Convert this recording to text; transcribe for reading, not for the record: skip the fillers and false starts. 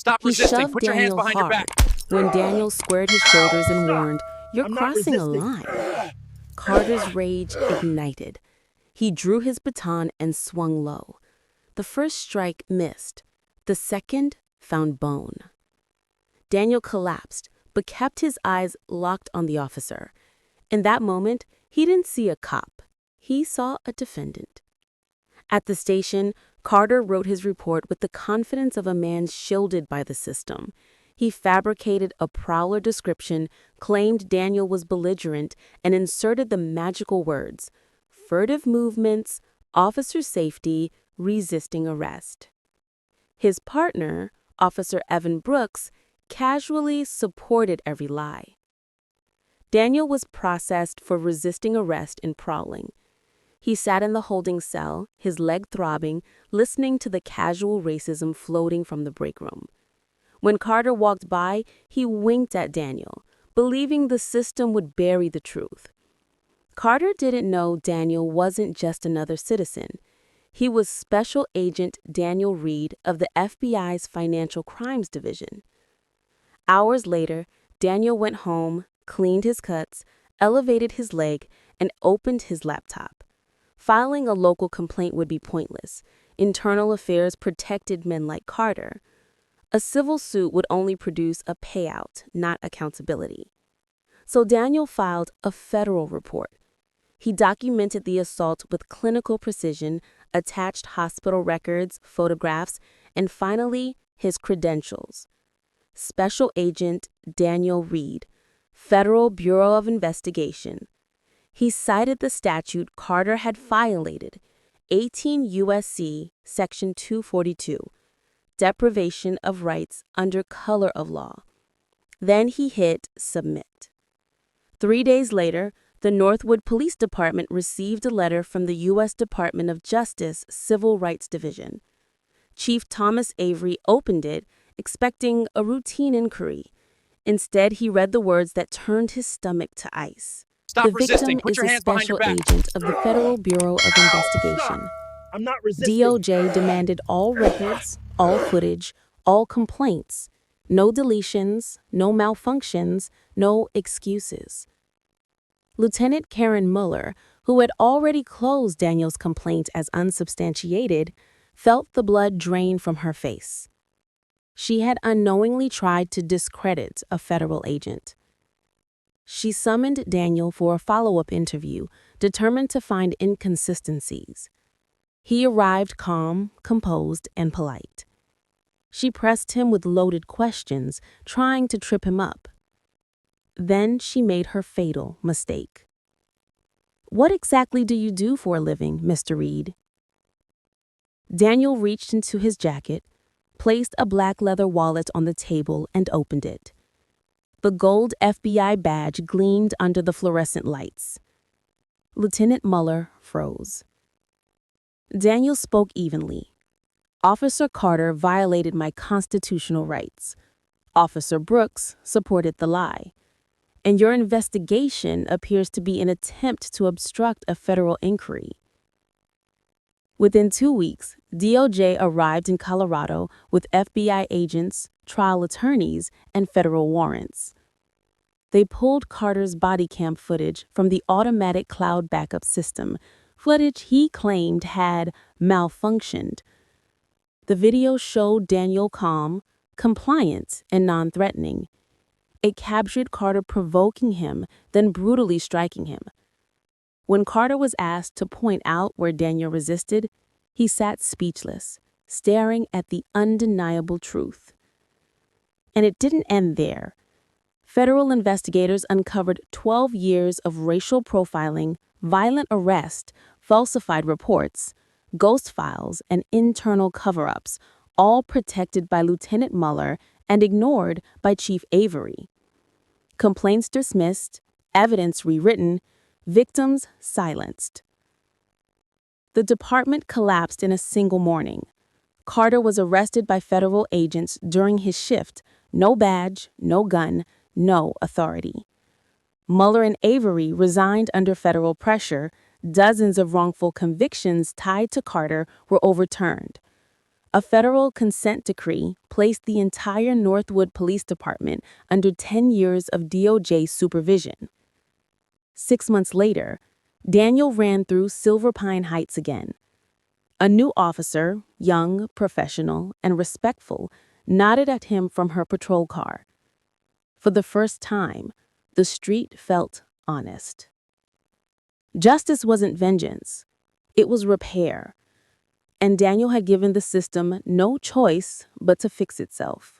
Stop He resisting. shoved Put your hands Daniel behind your back. hard when Daniel squared his shoulders and warned, "You're I'm not crossing a resisting. line." Carter's rage ignited. He drew his baton and swung low. The first strike missed. The second found bone. Daniel collapsed, but kept his eyes locked on the officer. In that moment, he didn't see a cop. He saw a defendant. At the station, Carter wrote his report with the confidence of a man shielded by the system. He fabricated a prowler description, claimed Daniel was belligerent, and inserted the magical words: furtive movements, officer safety, resisting arrest. His partner, Officer Evan Brooks, casually supported every lie. Daniel was processed for resisting arrest and prowling. He sat in the holding cell, his leg throbbing, listening to the casual racism floating from the break room. When Carter walked by, he winked at Daniel, believing the system would bury the truth. Carter didn't know Daniel wasn't just another citizen. He was Special Agent Daniel Reed of the FBI's Financial Crimes Division. Hours later, Daniel went home, cleaned his cuts, elevated his leg, and opened his laptop. Filing a local complaint would be pointless. Internal affairs protected men like Carter. A civil suit would only produce a payout, not accountability. So Daniel filed a federal report. He documented the assault with clinical precision, attached hospital records, photographs, and finally, his credentials. Special Agent Daniel Reed, Federal Bureau of Investigation. He cited the statute Carter had violated, 18 U.S.C. Section 242, deprivation of rights under color of law. Then he hit submit. 3 days later, the Northwood Police Department received a letter from the U.S. Department of Justice Civil Rights Division. Chief Thomas Avery opened it, expecting a routine inquiry. Instead, he read the words that turned his stomach to ice. Stop The resisting. victim Put is your a hands behind your special back. agent of the Federal Bureau of Investigation. I'm not resisting. DOJ demanded all records, all footage, all complaints. No deletions, no malfunctions, no excuses. Lieutenant Karen Mueller, who had already closed Daniel's complaint as unsubstantiated, felt the blood drain from her face. She had unknowingly tried to discredit a federal agent. She summoned Daniel for a follow-up interview, determined to find inconsistencies. He arrived calm, composed, and polite. She pressed him with loaded questions, trying to trip him up. Then she made her fatal mistake. "What exactly do you do for a living, Mr. Reed?" Daniel reached into his jacket, placed a black leather wallet on the table, and opened it. The gold FBI badge gleamed under the fluorescent lights. Lieutenant Mueller froze. Daniel spoke evenly. "Officer Carter violated my constitutional rights. Officer Brooks supported the lie. And your investigation appears to be an attempt to obstruct a federal inquiry." Within 2 weeks, DOJ arrived in Colorado with FBI agents, trial attorneys, and federal warrants. They pulled Carter's body cam footage from the automatic cloud backup system, footage he claimed had malfunctioned. The video showed Daniel calm, compliant, and non-threatening. It captured Carter provoking him, then brutally striking him. When Carter was asked to point out where Daniel resisted, he sat speechless, staring at the undeniable truth. And it didn't end there. Federal investigators uncovered 12 years of racial profiling, violent arrest, falsified reports, ghost files, and internal cover-ups, all protected by Lieutenant Mueller and ignored by Chief Avery. Complaints dismissed, evidence rewritten, victims silenced. The department collapsed in a single morning. Carter was arrested by federal agents during his shift. No badge, no gun, no authority. Mueller and Avery resigned under federal pressure. Dozens of wrongful convictions tied to Carter were overturned. A federal consent decree placed the entire Northwood Police Department under 10 years of DOJ supervision. 6 months later, Daniel ran through Silver Pine Heights again. A new officer, young, professional, and respectful, nodded at him from her patrol car. For the first time, the street felt honest. Justice wasn't vengeance. It was repair. And Daniel had given the system no choice but to fix itself.